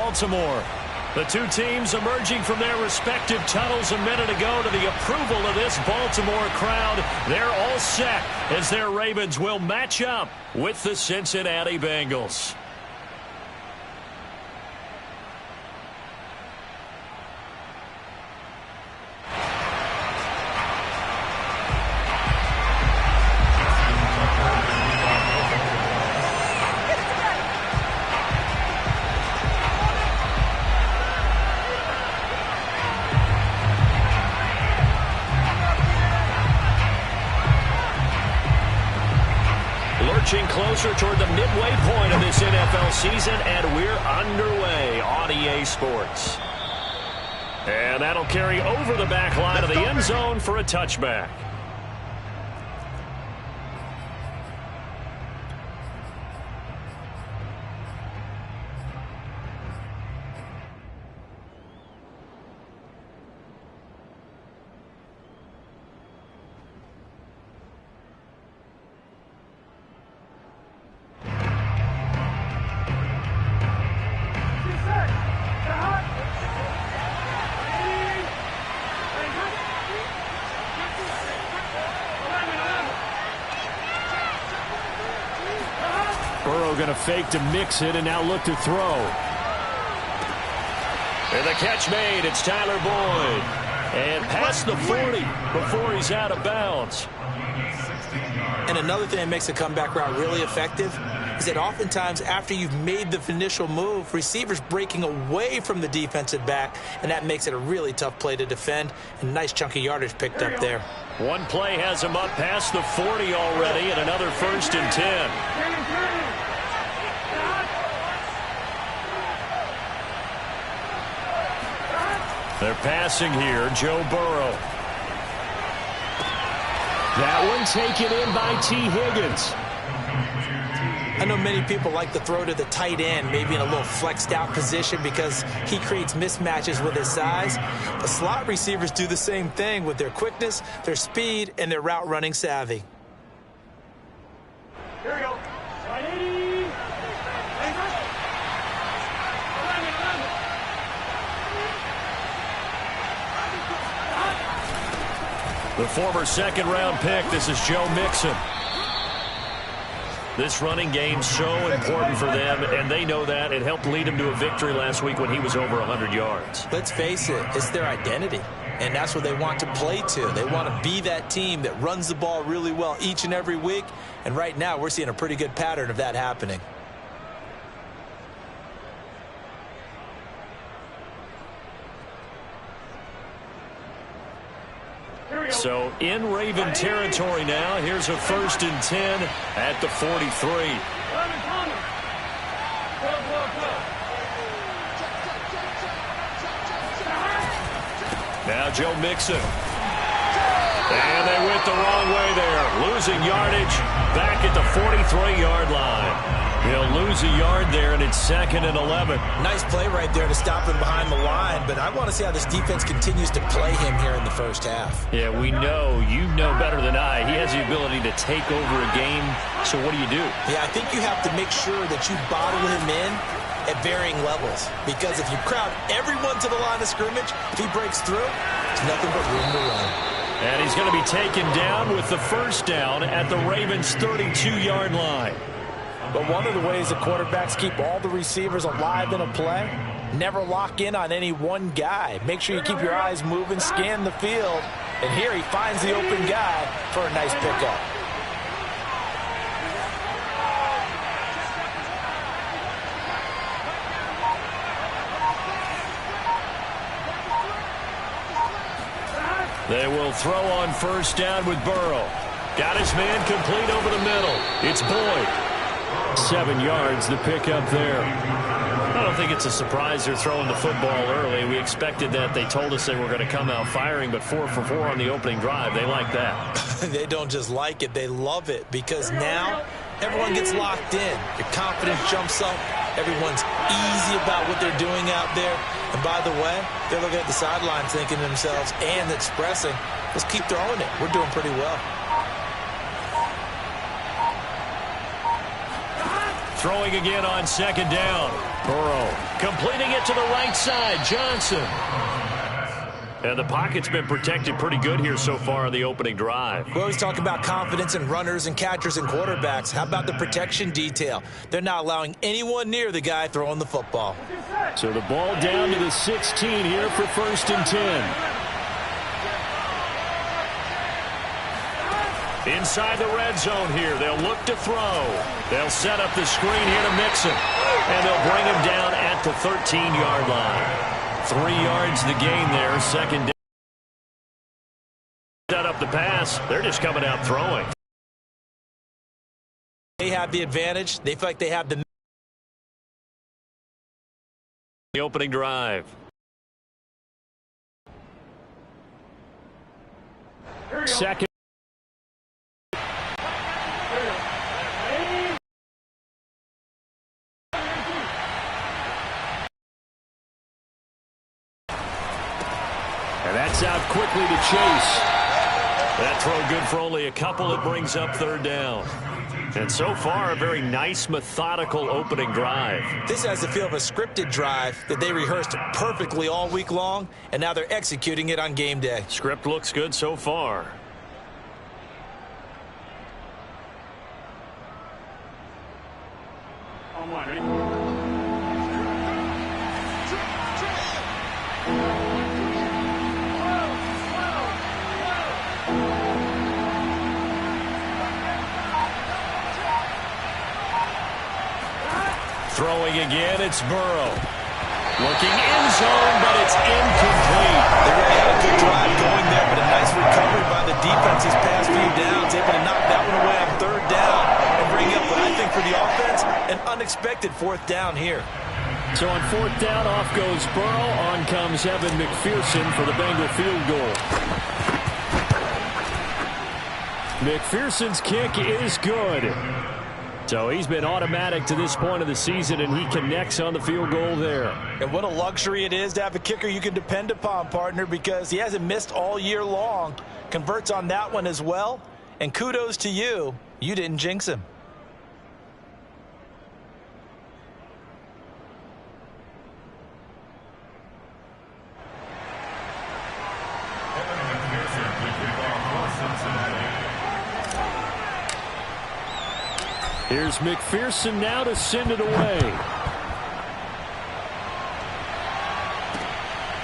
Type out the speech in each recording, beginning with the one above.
Baltimore. The two teams emerging from their respective tunnels a minute ago to the approval of this Baltimore crowd. They're all set as their Ravens will match up with the Cincinnati Bengals. Closer toward the midway point of this NFL season, and we're underway on EA Sports. And that'll carry over the back line of the end zone for a touchback. Going to fake to mix it and now look to throw. And the catch made. It's Tyler Boyd. And past the 40 before he's out of bounds. And another thing that makes a comeback route really effective is that oftentimes after you've made the initial move, receivers breaking away from the defensive back, and that makes it a really tough play to defend. And nice chunky yardage picked up there. One play has him up past the 40 already, and another 1st and 10. They're passing here, Joe Burrow. That one taken in by T. Higgins. I know many people like to throw to the tight end, maybe in a little flexed out position because he creates mismatches with his size. But slot receivers do the same thing with their quickness, their speed, and their route running savvy. Here we go. The former second-round pick, this is Joe Mixon. This running game's so important for them, and they know that. It helped lead them to a victory last week when he was over 100 yards. Let's face it, it's their identity, and that's what they want to play to. They want to be that team that runs the ball really well each and every week, and right now we're seeing a pretty good pattern of that happening. So in Raven territory now. Here's a 1st and 10 at the 43. Now Joe Mixon. And they went the wrong way there. Losing yardage back at the 43-yard line. He'll lose a yard there, and it's 2nd and 11. Nice play right there to stop him behind the line, but I want to see how this defense continues to play him here in the first half. Yeah, we know. You know better than I. He has the ability to take over a game, so what do you do? Yeah, I think you have to make sure that you bottle him in at varying levels, because if you crowd everyone to the line of scrimmage, if he breaks through, there's nothing but room to run. And he's going to be taken down with the 1st down at the Ravens' 32-yard line. But one of the ways that quarterbacks keep all the receivers alive in a play, never lock in on any one guy. Make sure you keep your eyes moving, scan the field. And here he finds the open guy for a nice pickup. They will throw on 1st down with Burrow. Got his man complete over the middle. It's Boyd. 7 yards, the pickup there. I don't think it's a surprise they're throwing the football early. We expected that. They told us they were going to come out firing, but 4 for 4 on the opening drive. They like that. They don't just like it, they love it, because now everyone gets locked in. Your confidence jumps up. Everyone's easy about what they're doing out there. And by the way, they're looking at the sidelines thinking to themselves and expressing, let's keep throwing it. We're doing pretty well. Throwing again on second down. Burrow completing it to the right side. Johnson. And the pocket's been protected pretty good here so far on the opening drive. We always talk about confidence in runners and catchers and quarterbacks. How about the protection detail? They're not allowing anyone near the guy throwing the football. So the ball down to the 16 here for 1st and 10. Inside the red zone here. They'll look to throw. They'll set up the screen here to Mixon. And they'll bring him down at the 13-yard line. 3 yards the gain there. 2nd down. Set up the pass. They're just coming out throwing. They have the advantage. They feel like they have the opening drive. Second. And that's out quickly to Chase. That throw good for only a couple. It brings up 3rd down. And so far, a very nice, methodical opening drive. This has the feel of a scripted drive that they rehearsed perfectly all week long, and now they're executing it on game day. Script looks good so far. Throwing again, it's Burrow. Looking in zone, but it's incomplete. They really had a good drive going there, but a nice recovery by the defense these past few downs, able to knock that one away on 3rd down and bring up what I think for the offense, an unexpected 4th down here. So on 4th down, off goes Burrow. On comes Evan McPherson for the Bengal field goal. McPherson's kick is good. So he's been automatic to this point of the season, and he connects on the field goal there. And what a luxury it is to have a kicker you can depend upon, partner, because he hasn't missed all year long. Converts on that one as well. And kudos to you. You didn't jinx him. Here's McPherson now to send it away.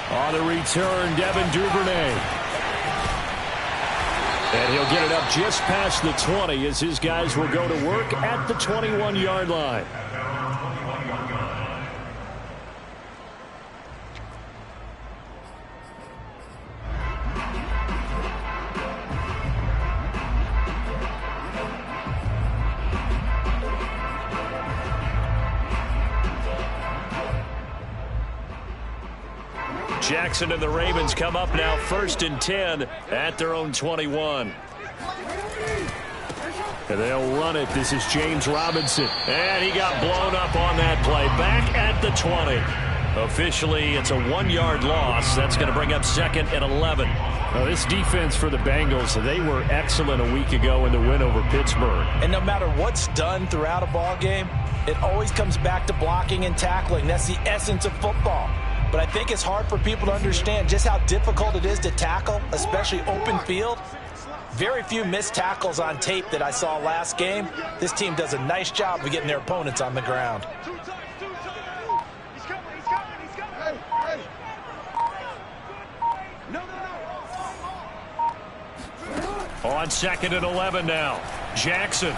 On the return, Devin Duvernay. And he'll get it up just past the 20 as his guys will go to work at the 21-yard line. Jackson and the Ravens come up now 1st and 10 at their own 21. And they'll run it. This is James Robinson. And he got blown up on that play. Back at the 20. Officially, it's a 1-yard loss. That's going to bring up 2nd and 11. Now, this defense for the Bengals, they were excellent a week ago in the win over Pittsburgh. And no matter what's done throughout a ball game, it always comes back to blocking and tackling. That's the essence of football. But I think it's hard for people to understand just how difficult it is to tackle, especially open field. Very few missed tackles on tape that I saw last game. This team does a nice job of getting their opponents on the ground. On 2nd and 11 now. Jackson.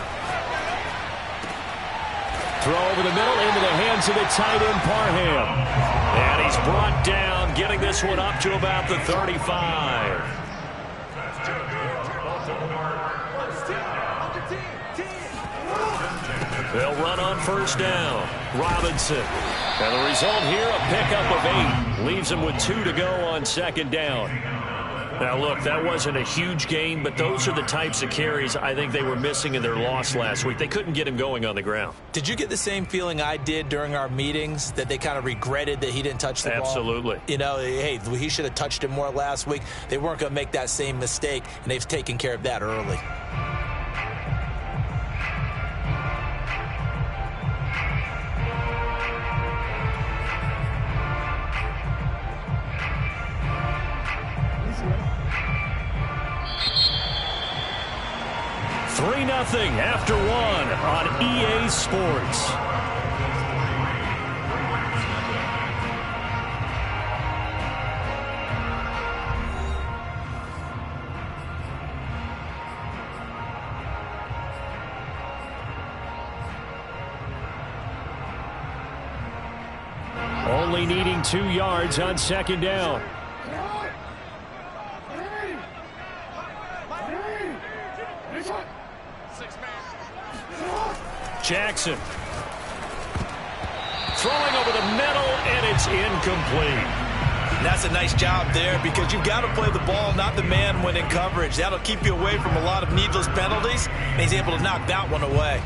Throw over the middle into the hands of the tight end Parham. And he's brought down, getting this one up to about the 35. They'll run on 1st down. Robinson. And the result here, a pickup of 8. Leaves them with 2 to go on 2nd down. Now, look, that wasn't a huge gain, but those are the types of carries I think they were missing in their loss last week. They couldn't get him going on the ground. Did you get the same feeling I did during our meetings, that they kind of regretted that he didn't touch the ball? Absolutely. You know, hey, he should have touched it more last week. They weren't going to make that same mistake, and they've taken care of that early. 3-0 after 1 on EA Sports. Only needing 2 yards on second down. Jackson. Throwing over the middle, and it's incomplete. That's a nice job there because you've got to play the ball, not the man when in coverage. That'll keep you away from a lot of needless penalties, and he's able to knock that one away.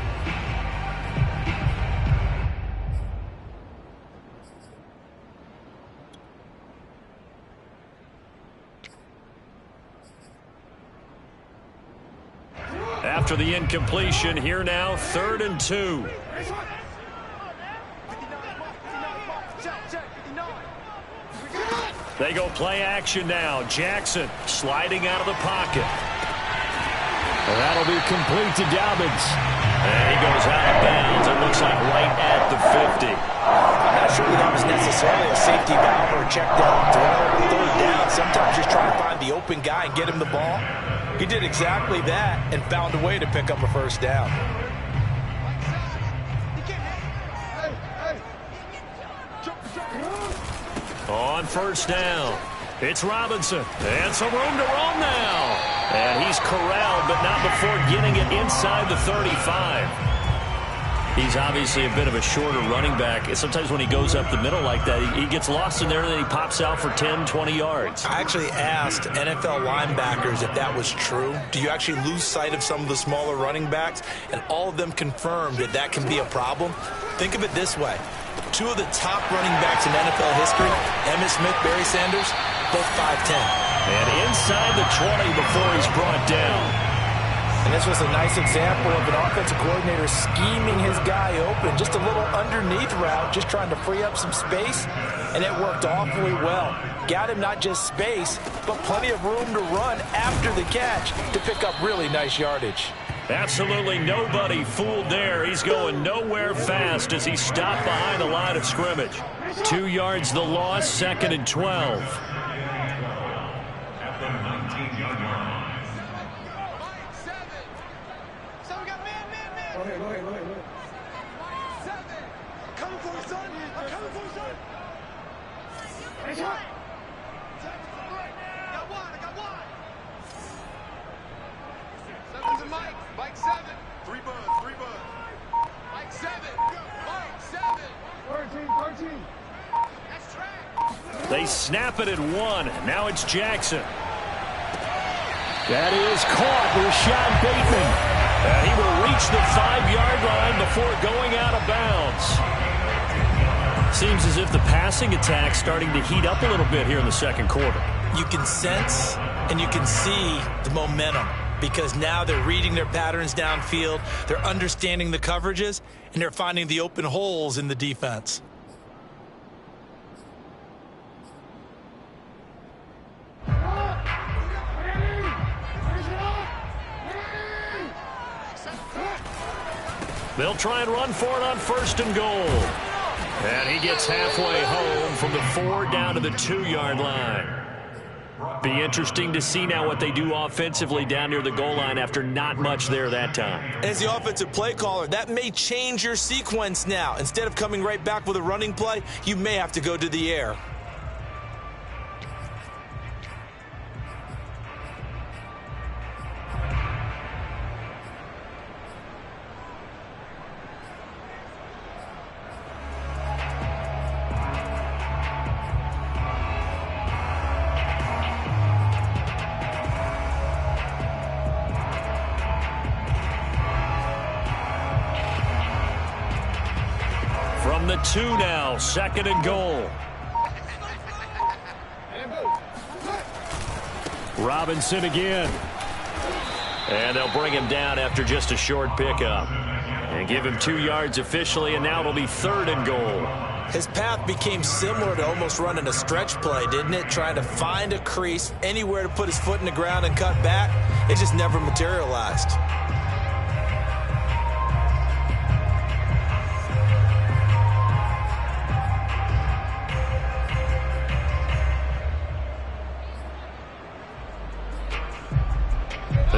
After the incompletion, here now, 3rd and 2. They go play action now. Jackson sliding out of the pocket. And that'll be complete to Dobbins. And he goes out of bounds. It looks like right at the 50. I'm not sure that was necessarily a safety valve or a check down throw. 3rd down, sometimes just trying to find the open guy and get him the ball. He did exactly that and found a way to pick up a 1st down. On 1st down, it's Robinson. And some room to roam now. And he's corralled, but not before getting it inside the 35. He's obviously a bit of a shorter running back. Sometimes when he goes up the middle like that, he gets lost in there, and then he pops out for 10, 20 yards. I actually asked NFL linebackers if that was true. Do you actually lose sight of some of the smaller running backs? And all of them confirmed that that can be a problem. Think of it this way. 2 of the top running backs in NFL history, Emmitt Smith, Barry Sanders, both 5'10". And inside the 20 before he's brought down. And this was a nice example of an offensive coordinator scheming his guy open. Just a little underneath route, just trying to free up some space, and it worked awfully well. Got him not just space, but plenty of room to run after the catch to pick up really nice yardage. Absolutely nobody fooled there. He's going nowhere fast as he stopped behind the line of scrimmage. 2 yards the loss, 2nd and 12. Mike 7. 3 buds. Mike 7. Mike 7. 13. That's track. They snap it at 1. Now it's Jackson. That is caught. Rashad Bateman. And he will reach the 5-yard line before going out of bounds. Seems as if the passing attack's starting to heat up a little bit here in the 2nd quarter. You can sense and you can see the momentum, because now they're reading their patterns downfield, they're understanding the coverages, and they're finding the open holes in the defense. They'll try and run for it on 1st and goal. And he gets halfway home from the 4 down to the 2-yard line. Be interesting to see now what they do offensively down near the goal line after not much there that time. As the offensive play caller, that may change your sequence now. Instead of coming right back with a running play, you may have to go to the air. From the 2 now, 2nd and goal. Robinson again. And they'll bring him down after just a short pickup. And give him 2 yards officially, and now it'll be 3rd and goal. His path became similar to almost running a stretch play, didn't it? Trying to find a crease, anywhere to put his foot in the ground and cut back. It just never materialized.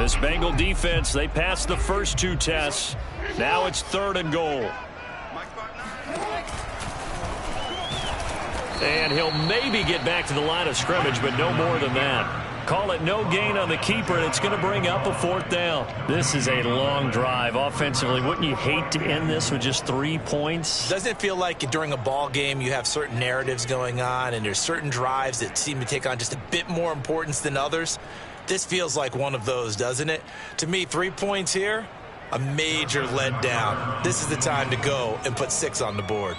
This Bengal defense, they passed the first 2 tests. Now it's 3rd and goal. And he'll maybe get back to the line of scrimmage, but no more than that. Call it no gain on the keeper, and it's going to bring up a 4th down. This is a long drive offensively. Wouldn't you hate to end this with just 3 points? Doesn't it feel like during a ball game you have certain narratives going on, and there's certain drives that seem to take on just a bit more importance than others? This feels like one of those, doesn't it? To me, 3 points here, a major letdown. This is the time to go and put 6 on the board.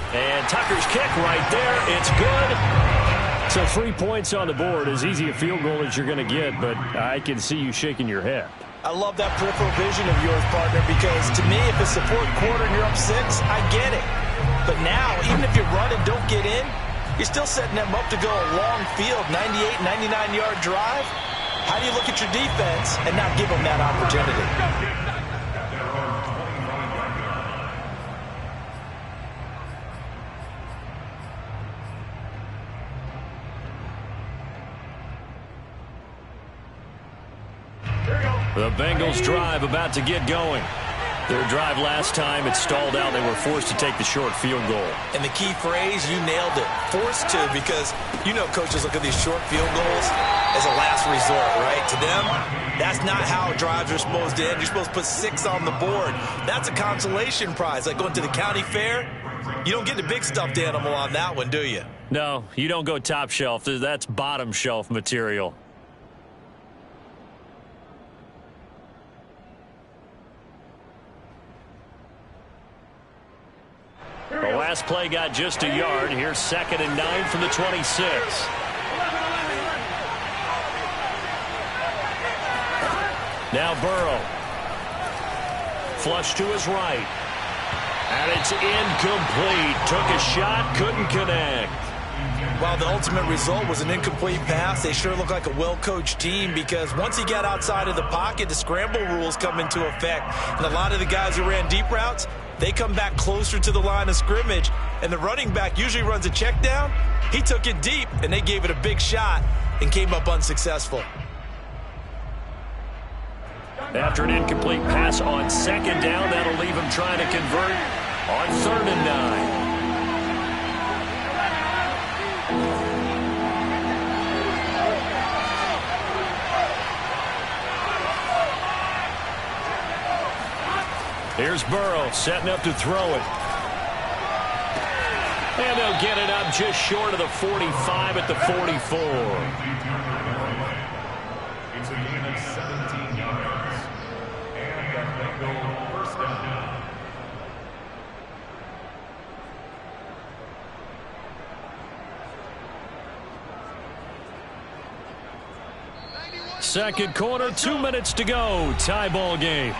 And Tucker's kick right there. It's good. So 3 points on the board. As easy a field goal as you're going to get, but I can see you shaking your head. I love that peripheral vision of yours, partner, because to me, if it's the 4th quarter and you're up 6, I get it. But now, even if you run and don't get in, you're still setting them up to go a long field, 98, 99-yard drive. How do you look at your defense and not give them that opportunity? The Bengals drive about to get going. Their drive last time, it stalled out. They were forced to take the short field goal. And the key phrase, you nailed it. Forced to, because you know coaches look at these short field goals as a last resort, right? To them, that's not how drives are supposed to end. You're supposed to put 6 on the board. That's a consolation prize. Like going to the county fair, you don't get the big stuffed animal on that one, do you? No, you don't go top shelf. That's bottom shelf material. The last play got just a yard. Here's 2nd and 9 from the 26. Now Burrow. Flush to his right. And it's incomplete. Took a shot, couldn't connect. While the ultimate result was an incomplete pass, they sure look like a well-coached team, because once he got outside of the pocket, the scramble rules come into effect. And a lot of the guys who ran deep routes, they come back closer to the line of scrimmage. And the running back usually runs a check down. He took it deep, and they gave it a big shot and came up unsuccessful. After an incomplete pass on 2nd down, that'll leave him trying to convert on 3rd and 9. Here's Burrow setting up to throw it. And they'll get it up just short of the 45 at the 44. It's a gain of 17 yards. And the Bengal first down. Second quarter, 2 minutes to go. Tie ball game.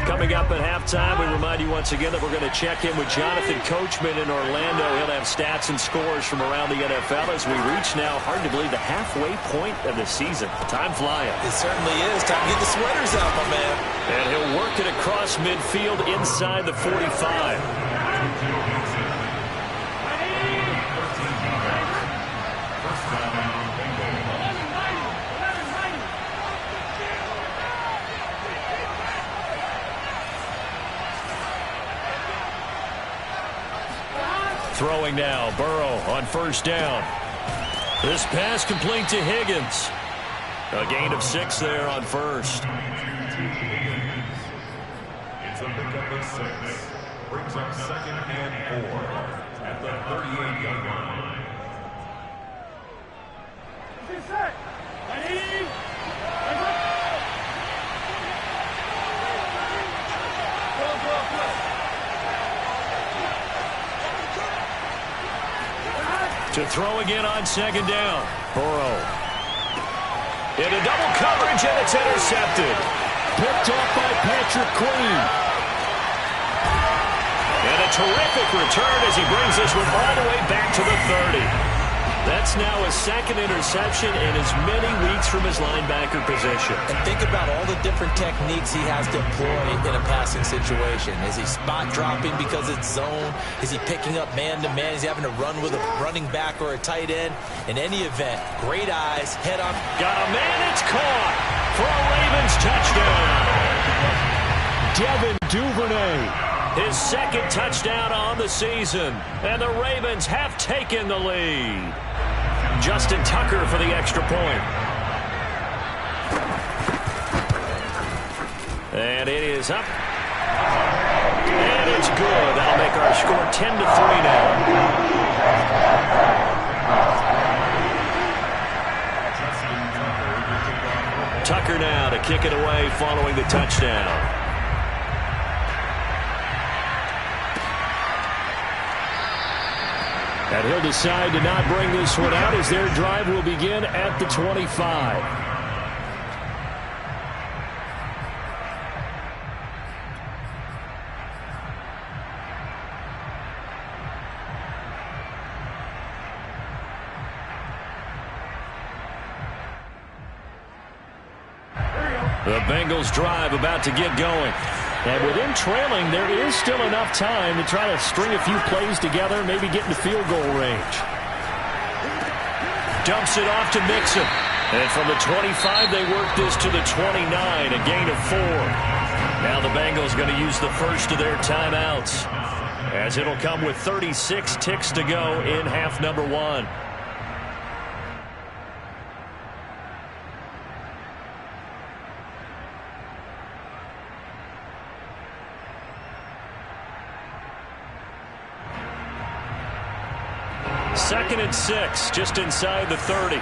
Coming up at halftime, we remind you once again that we're going to check in with Jonathan Coachman in Orlando. He'll have stats and scores from around the NFL as we reach now, hard to believe, the halfway point of the season. Time flying. It certainly is. Time to get the sweaters out, my man. And he'll work it across midfield inside the 45. Throwing now, Burrow on 1st down. This pass complete to Higgins. A gain of 6 there on 1st. It's a pickup of 6. Brings up 2nd and 4 at the 38-yard line. To throw again on 2nd down. Burrow. Into double coverage, and it's intercepted. Picked off by Patrick Queen. And a terrific return as he brings this one all the way back to the 30. That's now a second interception in as many weeks from his linebacker position. And think about all the different techniques he has to employ in a passing situation. Is he spot dropping because it's zone? Is he picking up man-to-man? Is he having to run with a running back or a tight end? In any event, great eyes, head on. Got a man, it's caught for a Ravens touchdown. Devin Duvernay, his second touchdown on the season, and the Ravens have taken the lead. Justin Tucker for the extra point. And it is up. And it's good. That'll make our score 10-3 now. Tucker now to kick it away following the touchdown. And he'll decide to not bring this one out as their drive will begin at the 25. The Bengals drive about to get going. And with him trailing, there is still enough time to try to string a few plays together, maybe get into field goal range. Dumps it off to Mixon. And from the 25, they work this to the 29, a gain of 4. Now the Bengals going to use the first of their timeouts, as it'll come with 36 ticks to go in half number 1. Second and 6, just inside the 30.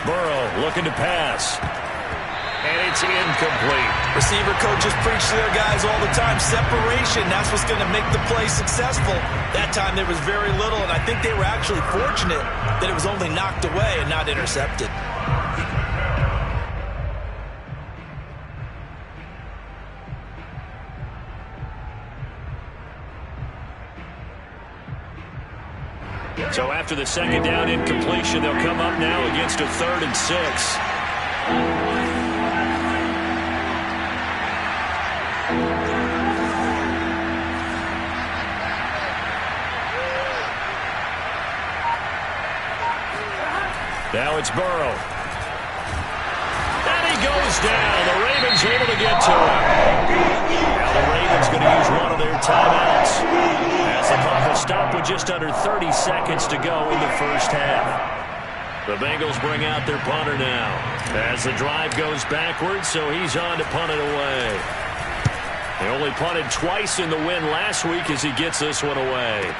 Burrow looking to pass. And it's incomplete. Receiver coaches preach to their guys all the time. Separation, that's what's going to make the play successful. That time there was very little, and I think they were actually fortunate that it was only knocked away and not intercepted. So after the second down incompletion, they'll come up now against a 3rd and 6. Now it's Burrow. And he goes down. The Ravens are able to get to him. Now the Ravens going to use one of their timeouts, as the clock will stop with just under 30 seconds to go in the first half. The Bengals bring out their punter now, as the drive goes backwards, so he's on to punt it away. They only punted twice in the win last week as he gets this one away.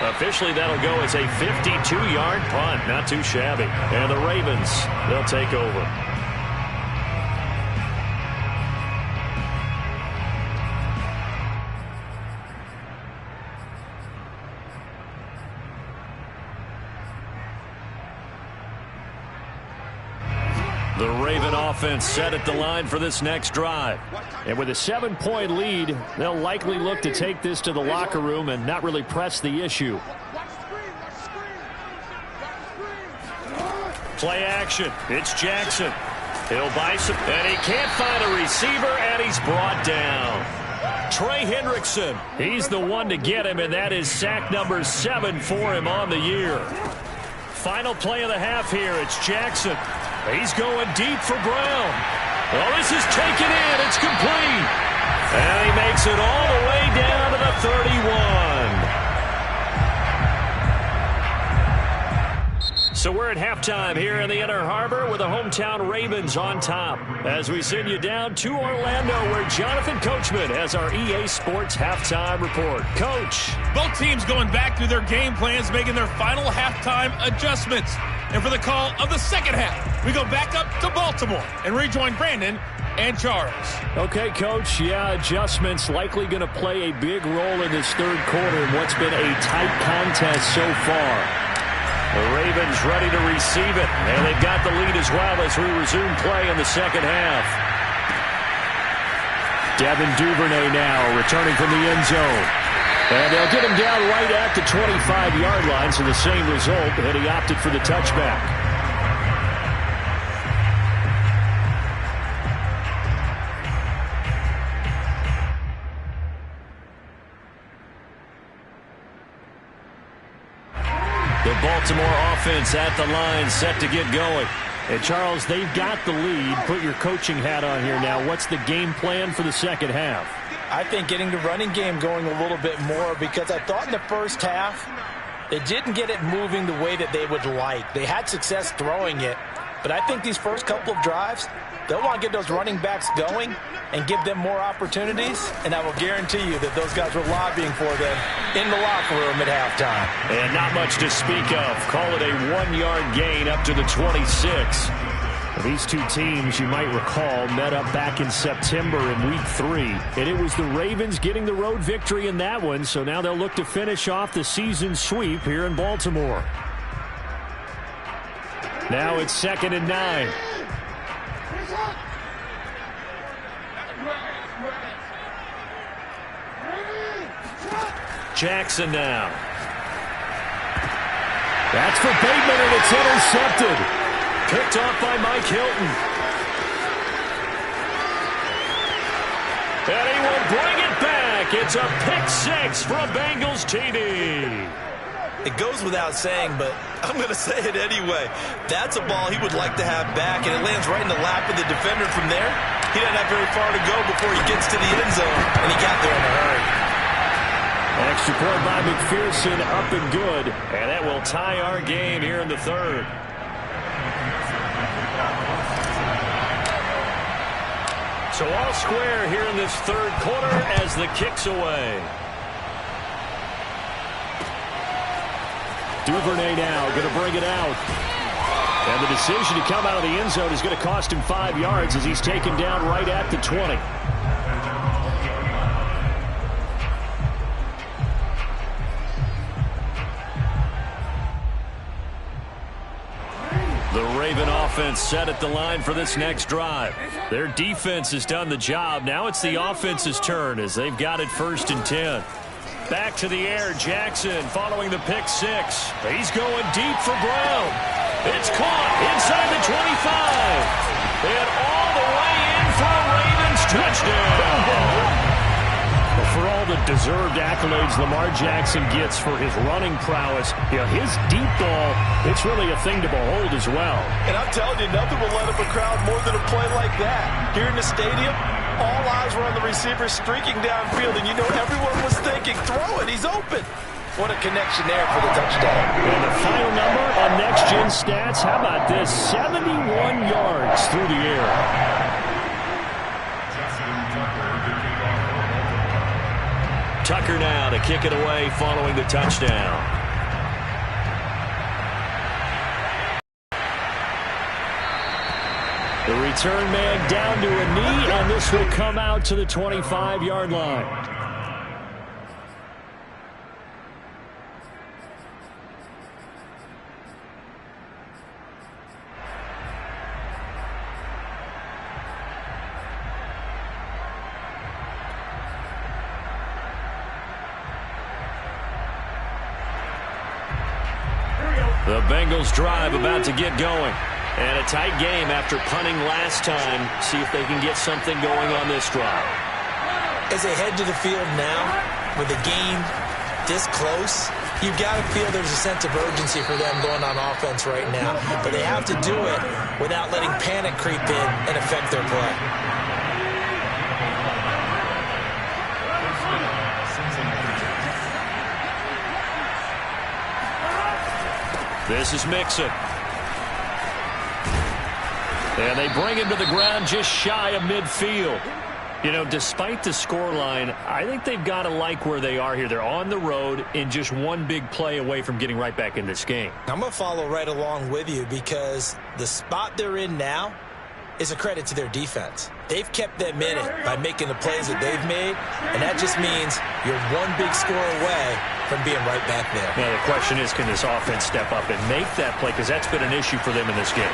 Officially, that'll go as a 52-yard punt. Not too shabby. And the Ravens, they'll take over. The Raven offense set at the line for this next drive. And with a 7-point lead, they'll likely look to take this to the locker room and not really press the issue. Play action. It's Jackson. He'll buy some, and he can't find a receiver, and he's brought down. Trey Hendrickson, he's the one to get him, and that is sack number 7 for him on the year. Final play of the half here. It's Jackson. He's going deep for Brown. Well, this is taken in. It's complete. And he makes it all the way down to the 31. So we're at halftime here in the Inner Harbor with the hometown Ravens on top, as we send you down to Orlando, where Jonathan Coachman has our EA Sports halftime report. Coach. Both teams going back through their game plans, making their final halftime adjustments. And for the call of the second half, we go back up to Baltimore and rejoin Brandon and Charles. Okay, Coach. Yeah, adjustments likely going to play a big role in this third quarter in what's been a tight contest so far. The Ravens ready to receive it, and they've got the lead as well as we resume play in the second half. Devin Duvernay now returning from the end zone. And they'll get him down right at the 25-yard line, so the same result, and he opted for the touchback. The Baltimore offense at the line, set to get going. And, Charles, they've got the lead. Put your coaching hat on here now. What's the game plan for the second half? I think getting the running game going a little bit more, because I thought in the first half they didn't get it moving the way that they would like. They had success throwing it, but I think these first couple of drives, they'll want to get those running backs going and give them more opportunities, and I will guarantee you that those guys were lobbying for them in the locker room at halftime. And not much to speak of. Call it a 1-yard gain up to the 26. These two teams, you might recall, met up back in September in Week 3. And it was the Ravens getting the road victory in that one, so now they'll look to finish off the season sweep here in Baltimore. Now it's 2nd and 9. Jackson now. That's for Bateman, and it's intercepted. Picked off by Mike Hilton. And he will bring it back. It's a pick six for a Bengals TD. It goes without saying, but I'm going to say it anyway. That's a ball he would like to have back, and it lands right in the lap of the defender from there. He doesn't have very far to go before he gets to the end zone, and he got there in a hurry. Extra point by McPherson, up and good. And that will tie our game here in the third. So all square here in this third quarter as the kick's away. Duvernay now going to bring it out. And the decision to come out of the end zone is going to cost him 5 yards as he's taken down right at the 20. The Raven offense set at the line for this next drive. Their defense has done the job. Now it's the offense's turn as they've got it 1st and 10. Back to the air, Jackson following the pick six. He's going deep for Brown. It's caught inside the 25. And all the way in for a Ravens touchdown. For all the deserved accolades Lamar Jackson gets for his running prowess, his deep ball, it's really a thing to behold as well. And I'm telling you, nothing will light up a crowd more than a play like that. Here in the stadium, all eyes were on the receiver streaking downfield, and everyone was thinking, throw it, he's open. What a connection there for the touchdown. And the final number on Next Gen Stats, how about this? 71 yards through the air. Tucker now to kick it away following the touchdown. The return man down to a knee, and this will come out to the 25-yard line. The Bengals drive about to get going. And a tight game after punting last time. See if they can get something going on this drive. As they head to the field now, with the game this close, you've got to feel there's a sense of urgency for them going on offense right now. But they have to do it without letting panic creep in and affect their play. This is Mixon. And they bring him to the ground just shy of midfield. Despite the scoreline, I think they've got to like where they are here. They're on the road and just one big play away from getting right back in this game. I'm going to follow right along with you because the spot they're in now is a credit to their defense. They've kept them in it by making the plays that they've made, and that just means you're one big score away from being right back there. Now, the question is, can this offense step up and make that play? Because that's been an issue for them in this game.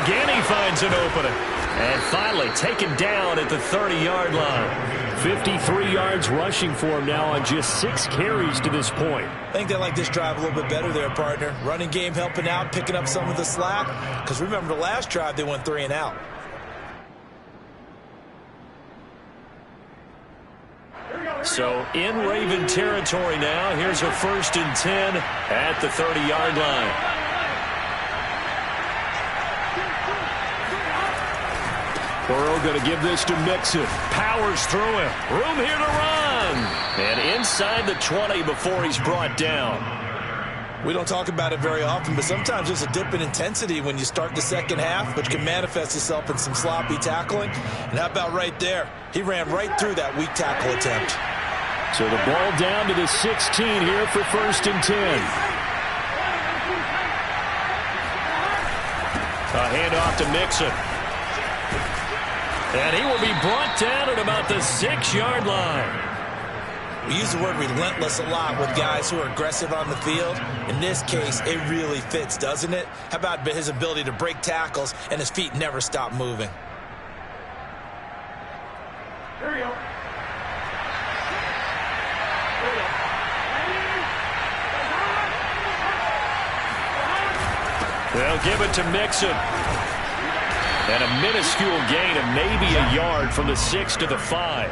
Again, he finds an opening. And finally taken down at the 30-yard line. 53 yards rushing for him now on just 6 carries to this point. I think they like this drive a little bit better there, partner. Running game helping out, picking up some of the slack. Because remember, the last drive, they went 3 and out. So in Raven territory now. Here's a 1st and 10 at the 30-yard line. Burrow going to give this to Mixon. Powers through him. Room here to run. And inside the 20 before he's brought down. We don't talk about it very often, but sometimes there's a dip in intensity when you start the second half, which can manifest itself in some sloppy tackling. And how about right there? He ran right through that weak tackle attempt. So the ball down to the 16 here for 1st and 10. A handoff to Mixon. And he will be brought down at about the 6-yard line. We use the word relentless a lot with guys who are aggressive on the field. In this case, it really fits, doesn't it? How about his ability to break tackles and his feet never stop moving? Here we go. They'll give it to Mixon. And a minuscule gain of maybe a yard from the 6 to the 5.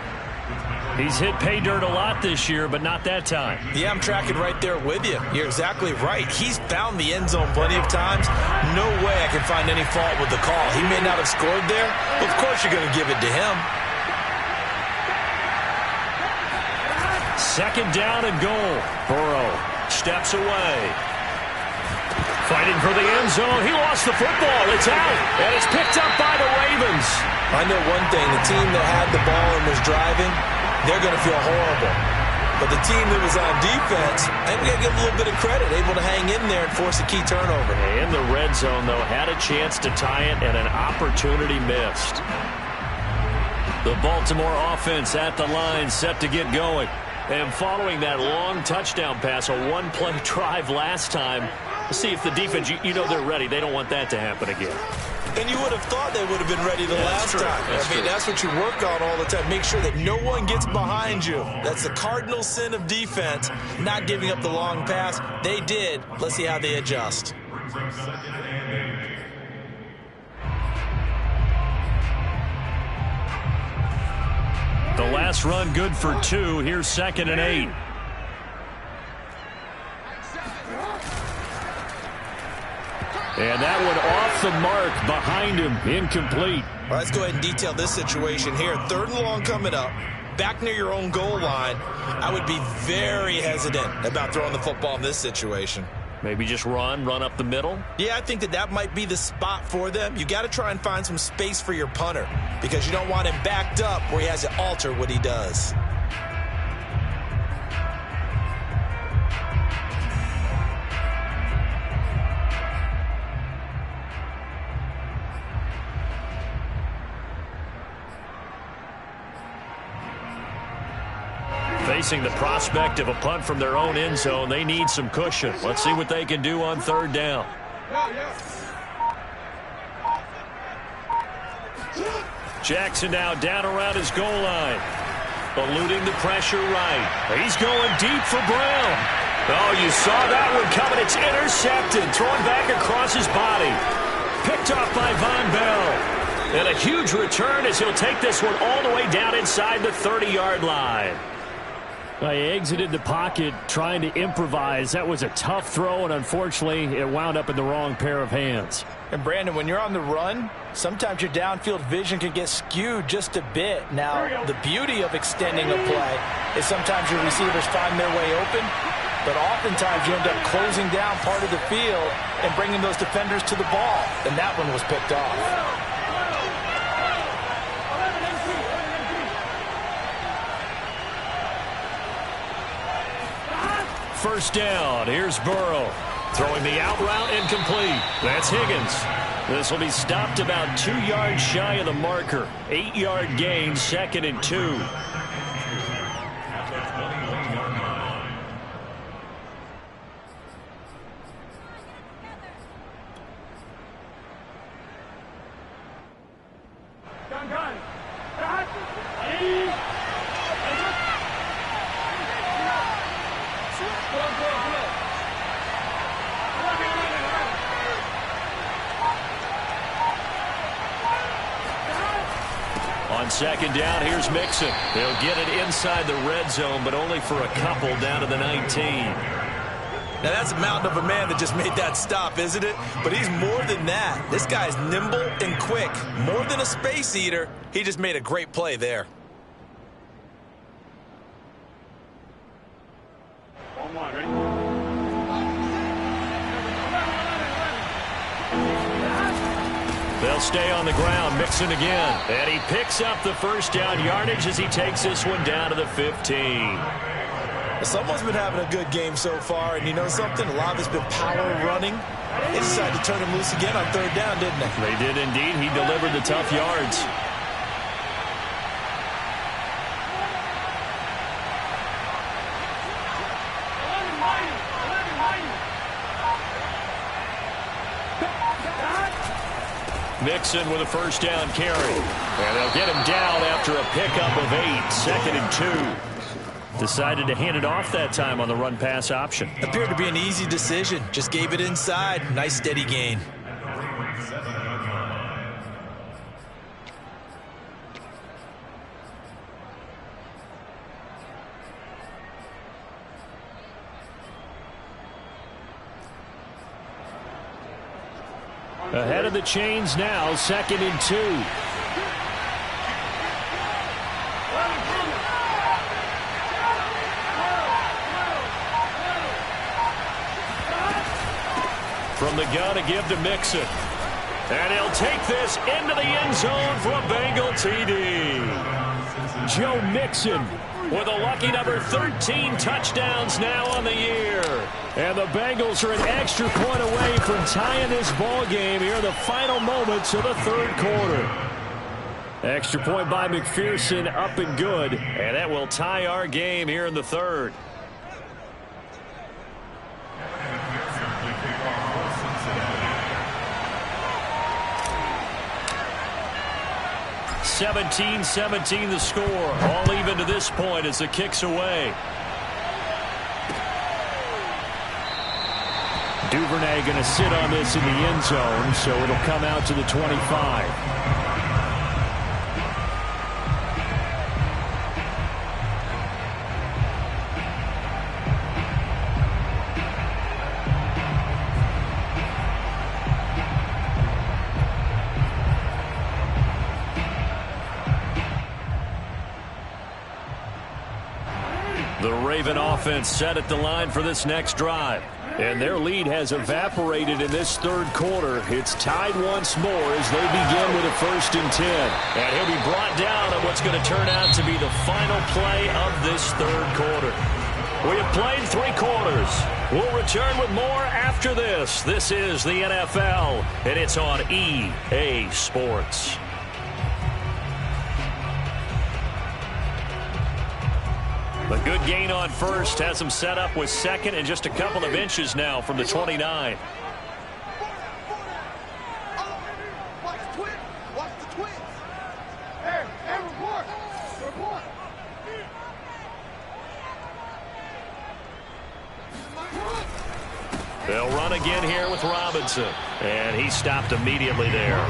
He's hit pay dirt a lot this year, but not that time. Yeah, I'm tracking right there with you. You're exactly right. He's found the end zone plenty of times. No way I can find any fault with the call. He may not have scored there, but of course you're going to give it to him. 2nd down and goal. Burrow steps away. Fighting for the end zone. He lost the football. It's out. And it's picked up by the Ravens. I know one thing. The team that had the ball and was driving, they're going to feel horrible. But the team that was on defense, I think we got to give them a little bit of credit, able to hang in there and force a key turnover. In the red zone, though, had a chance to tie it and an opportunity missed. The Baltimore offense at the line, set to get going. And following that long touchdown pass, a one-play drive last time, let's see if the defense, you know they're ready. They don't want that to happen again. And you would have thought they would have been ready the last time. That's what you work on all the time. Make sure that no one gets behind you. That's the cardinal sin of defense, not giving up the long pass. They did. Let's see how they adjust. The last run good for 2. Here's 2nd and 8. And that one off the mark behind him. Incomplete. All right, let's go ahead and detail this situation here. 3rd and long coming up. Back near your own goal line. I would be very hesitant about throwing the football in this situation. Maybe just run up the middle? Yeah, I think that might be the spot for them. You got to try and find some space for your punter because you don't want him backed up where he has to alter what he does. Facing the prospect of a punt from their own end zone, they need some cushion. Let's see what they can do on 3rd down. Jackson now down around his goal line. Eluding the pressure right. He's going deep for Brown. Oh, you saw that one coming. It's intercepted. Thrown back across his body. Picked off by Von Bell. And a huge return as he'll take this one all the way down inside the 30-yard line. He exited the pocket trying to improvise. That was a tough throw, and unfortunately, it wound up in the wrong pair of hands. And, Brandon, when you're on the run, sometimes your downfield vision can get skewed just a bit. Now, the beauty of extending a play is sometimes your receivers find their way open, but oftentimes you end up closing down part of the field and bringing those defenders to the ball, and that one was picked off. 1st down. Here's Burrow. Throwing the out route incomplete. That's Higgins. This will be stopped about 2 yards shy of the marker. 8-yard gain, 2nd and 2. On 2nd down, here's Mixon. They'll get it inside the red zone, but only for a couple down to the 19. Now, that's a mountain of a man that just made that stop, isn't it? But he's more than that. This guy's nimble and quick. More than a space eater, he just made a great play there. They'll stay on the ground. Mixon again. And he picks up the first down yardage as he takes this one down to the 15. Someone's been having a good game so far, and you know something? A lot of it's been power running. They decided to turn him loose again on 3rd down, didn't they? They did indeed. He delivered the tough yards. Mixon with a first down carry. And they'll get him down after a pickup of 8. 2nd and 2. Decided to hand it off that time on the run-pass option. Appeared to be an easy decision. Just gave it inside. Nice steady gain. Ahead of the chains now, 2nd and 2. From the gun to give to Mixon. And he'll take this into the end zone for a Bengal TD. Joe Mixon with a lucky number 13 touchdowns now on the year. And the Bengals are an extra point away from tying this ball game here in the final moments of the 3rd quarter. Extra point by McPherson, up and good. And that will tie our game here in the 3rd. (17-17) the score. All even to this point as the kick's away. Duvernay going to sit on this in the end zone, so it'll come out to the 25. The Raven offense set at the line for this next drive. And their lead has evaporated in this 3rd quarter. It's tied once more as they begin with a 1st and 10. And he'll be brought down on what's going to turn out to be the final play of this 3rd quarter. We have played 3 quarters. We'll return with more after this. This is the NFL, and it's on EA Sports. A good gain on 1st has him set up with 2nd and just a couple of inches now from the 29. Watch the twins. Watch the twins. Hey, report. Report. They'll run again here with Robinson. And he stopped immediately there.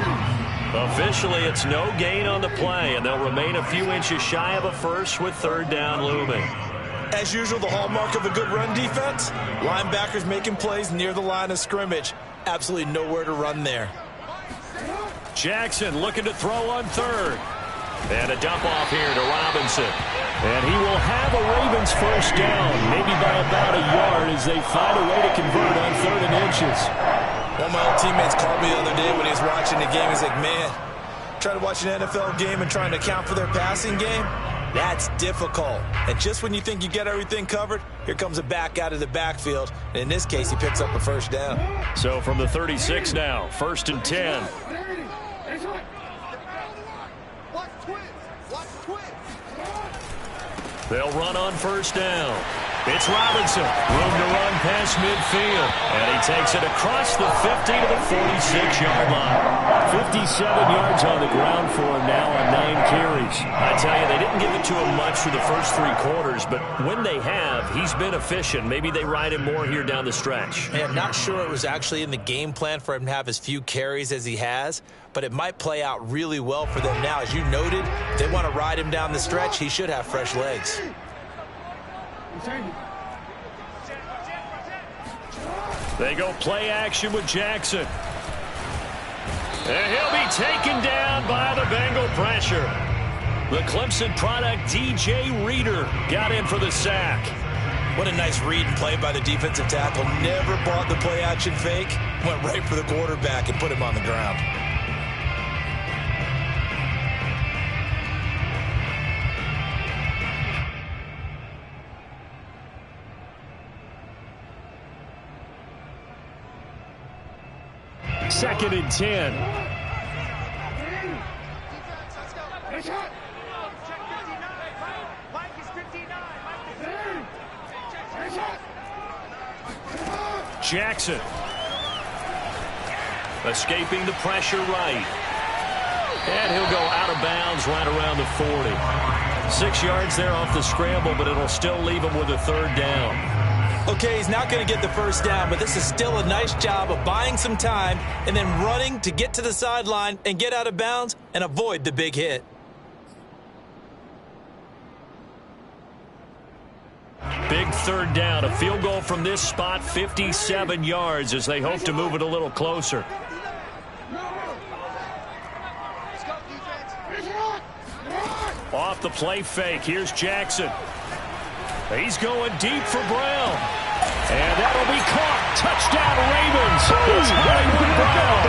Officially, it's no gain on the play, and they'll remain a few inches shy of a 1st with 3rd down looming. As usual, the hallmark of a good run defense, linebackers making plays near the line of scrimmage. Absolutely nowhere to run there. Jackson looking to throw on 3rd. And a dump off here to Robinson. And he will have a Ravens 1st down, maybe by about a yard as they find a way to convert on 3rd and inches. One of my old teammates called me the other day when he was watching the game. He's like, man, trying to watch an NFL game and trying to account for their passing game. That's difficult. And just when you think you get everything covered, here comes a back out of the backfield. And in this case, he picks up a first down. So from the 36 now, 1st and 10. Watch the twins. Watch the twins. They'll run on 1st down. It's Robinson. Room to run past midfield. And he takes it across the 50 to the 46-yard line. 57 yards on the ground for him now on 9 carries. I tell you, they didn't give it to him much for the first 3 quarters, but when they have, he's been efficient. Maybe they ride him more here down the stretch. Hey, I'm not sure it was actually in the game plan for him to have as few carries as he has, but it might play out really well for them now. As you noted, they want to ride him down the stretch. He should have fresh legs. They go play action with Jackson. And he'll be taken down by the Bengal pressure. The Clemson product, DJ Reader, got in for the sack. What a nice read and play by the defensive tackle. Never bought the play action fake. Went right for the quarterback and put him on the ground. Second and 10. Jackson. Escaping the pressure right. And he'll go out of bounds right around the 40. 6 yards there off the scramble, but it'll still leave him with a 3rd down. Okay, he's not going to get the first down, but this is still a nice job of buying some time and then running to get to the sideline and get out of bounds and avoid the big hit. Big 3rd down. A field goal from this spot, 57 yards as they hope to move it a little closer. Off the play fake. Here's Jackson. He's going deep for Brown. And that'll be caught. Touchdown, Ravens. It's Hollywood Brown.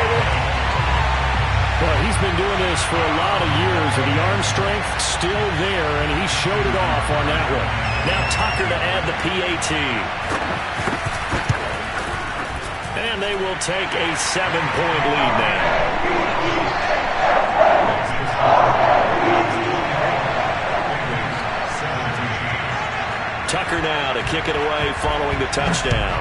Well, he's been doing this for a lot of years, and the arm strength still there, and he showed it off on that one. Now Tucker to add the PAT. And they will take a 7-point lead now. Tucker now to kick it away following the touchdown.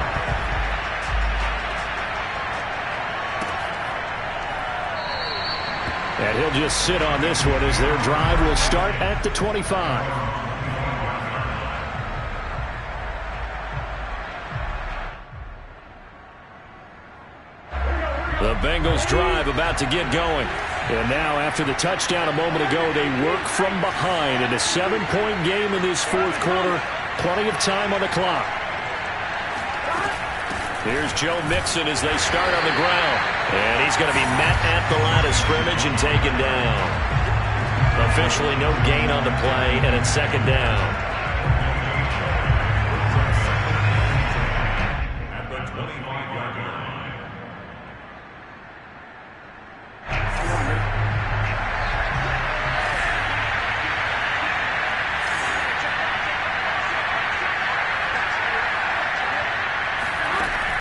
And he'll just sit on this one as their drive will start at the 25. The Bengals drive about to get going. And now after the touchdown a moment ago, they work from behind in a 7-point game in this 4th quarter. Plenty of time on the clock. Here's Joe Mixon as they start on the ground. And he's going to be met at the line of scrimmage and taken down. Officially no gain on the play, and it's 2nd down. At the 25-yard line.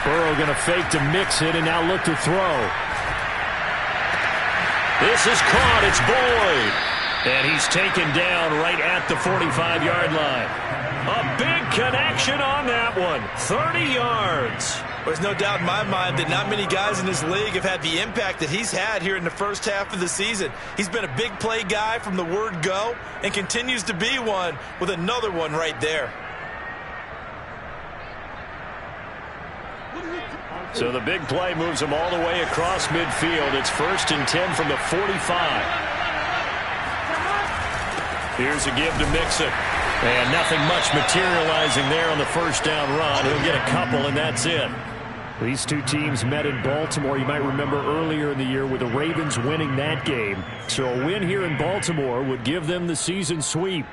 Burrow going to fake to mix it and now look to throw. This is caught. It's Boyd. And he's taken down right at the 45-yard line. A big connection on that one. 30 yards. There's no doubt in my mind that not many guys in this league have had the impact that he's had here in the first half of the season. He's been a big play guy from the word go and continues to be one with another one right there. So the big play moves them all the way across midfield. It's 1st and 10 from the 45. Here's a give to Mixon. And nothing much materializing there on the 1st down run. He'll get a couple, and that's it. These two teams met in Baltimore. You might remember earlier in the year with the Ravens winning that game. So a win here in Baltimore would give them the season sweep.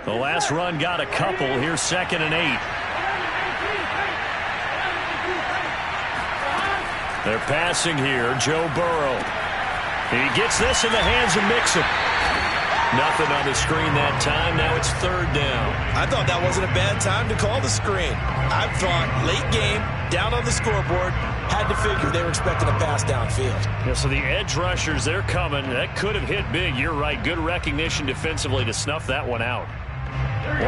The last run got a couple. Here's 2nd and 8. They're passing here. Joe Burrow. He gets this in the hands of Mixon. Nothing on the screen that time. Now it's third down. I thought that wasn't a bad time to call the screen. I thought late game, down on the scoreboard, had to figure they were expecting a pass downfield. Yeah, so the edge rushers, they're coming. That could have hit big. You're right. Good recognition defensively to snuff that one out.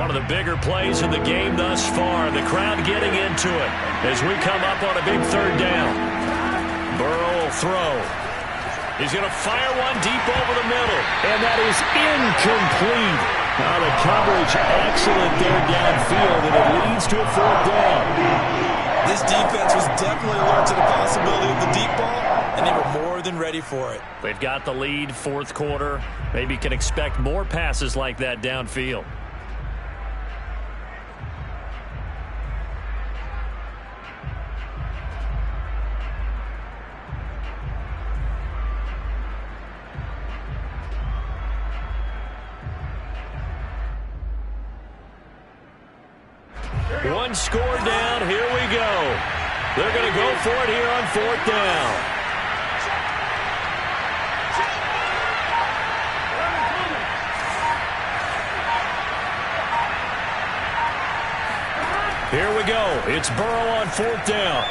One of the bigger plays in the game thus far. The crowd getting into it as we come up on a big third down. Burrow will throw. He's going to fire one deep over the middle. And that is incomplete. Now the coverage excellent there downfield, and it leads to a fourth down. This defense was definitely alert to the possibility of the deep ball, and they were more than ready for it. They've got the lead, fourth quarter. Maybe can expect more passes like that downfield. One score down. Here we go. They're going to go for it here on fourth down. Here we go. It's Burrow on fourth down.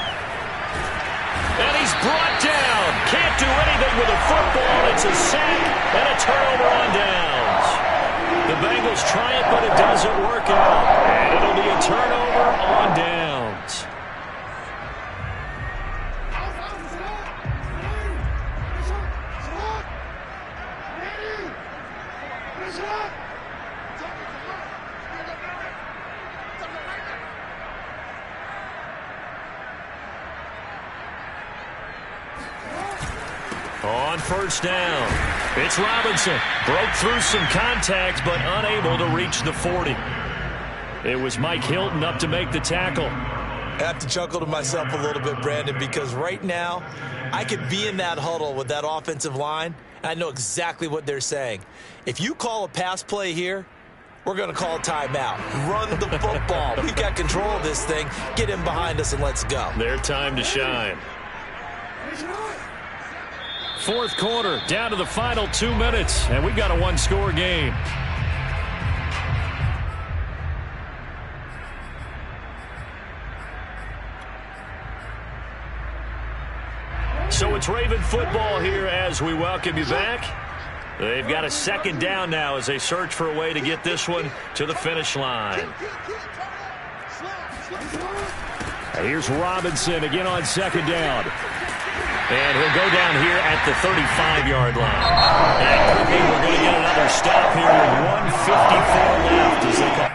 And he's brought down. Can't do anything with a football. It's a sack and a turnover on downs. The Bengals try it, but it doesn't work out. And it'll be a turnover on downs. On first down, it's Robinson. Broke through some contact, but unable to reach the 40. It was Mike Hilton up to make the tackle. I have to chuckle to myself a little bit, Brandon, because right now I could be in that huddle with that offensive line, and I know exactly what they're saying. If you call a pass play here, we're going to call a timeout. Run the football. We've got control of this thing. Get in behind us and let's go. Their time to shine. Fourth quarter, down to the final 2 minutes, and we've got a one-score game. So it's Raven football here as we welcome you back. They've got a second down now as they search for a way to get this one to the finish line. And here's Robinson again on second down. And he'll go down here at the 35-yard line. And Crooke, we're going to get another stop here with 1:54 left as they come.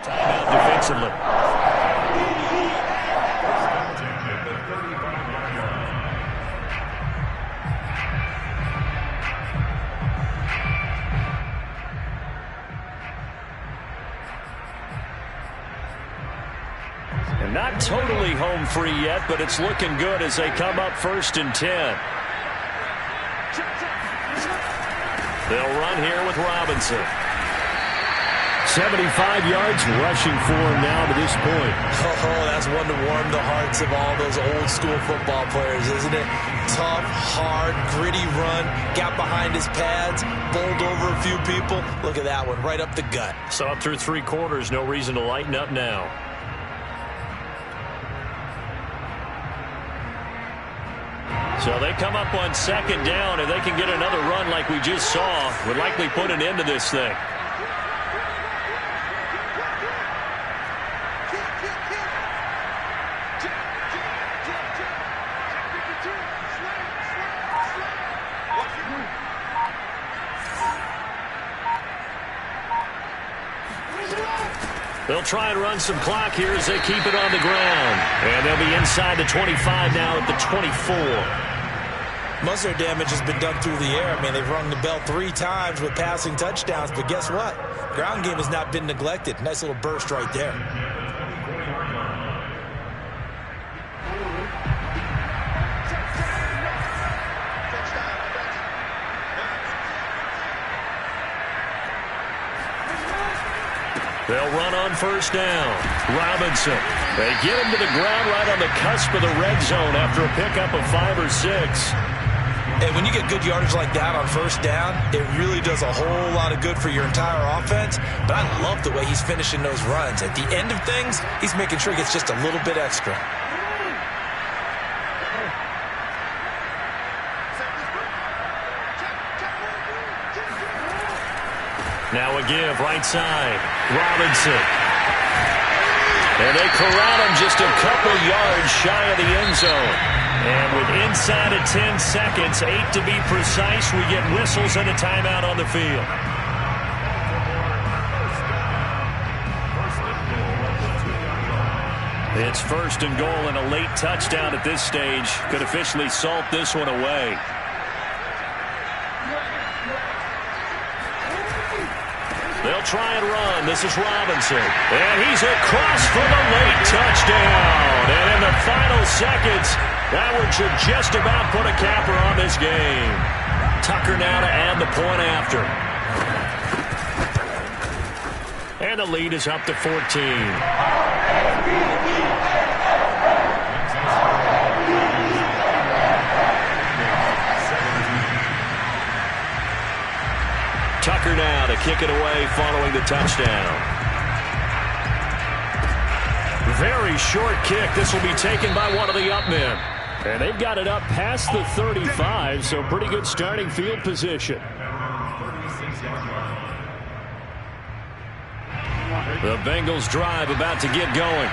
Timeout defensively. And not totally home free yet, but it's looking good as they come up 1st and 10. They'll run here with Robinson. 75 yards rushing for him now to this point. Oh, that's one to warm the hearts of all those old school football players, isn't it? Tough, hard, gritty run, got behind his pads, bowled over a few people. Look at that one, right up the gut. Saw it through 3 quarters, no reason to lighten up now. So they come up on second down, and they can get another run like we just saw. Would likely put an end to this thing. They'll try and run some clock here as they keep it on the ground. And they'll be inside the 25 now at the 24. Most of their damage has been done through the air. I mean, they've rung the bell 3 times with passing touchdowns, but guess what? Ground game has not been neglected. Nice little burst right there. They'll run on first down. Robinson. They get him to the ground right on the cusp of the red zone after a pickup of 5 or 6. And when you get good yardage like that on first down, it really does a whole lot of good for your entire offense. But I love the way he's finishing those runs. At the end of things, he's making sure he gets just a little bit extra. Now a give, right side. Robinson. And they corral him just a couple yards shy of the end zone. And with inside of 10 seconds, 8 to be precise, we get whistles and a timeout on the field. It's first and goal and a late touchdown at this stage. Could officially salt this one away. They'll try and run. This is Robinson. And he's across for the late touchdown. And in the final seconds, that one should just about put a capper on this game. Tucker now to add the point after. And the lead is up to 14. Tucker now to kick it away following the touchdown. Very short kick. This will be taken by one of the up men. And they've got it up past the 35, so pretty good starting field position. The Bengals drive about to get going.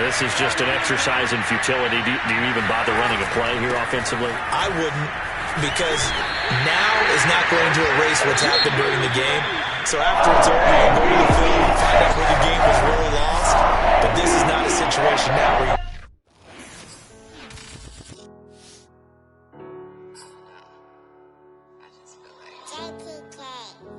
This is just an exercise in futility. Do you even bother running a play here offensively? I wouldn't, because now is not going to erase what's happened during the game. So after it's over, you go to the field,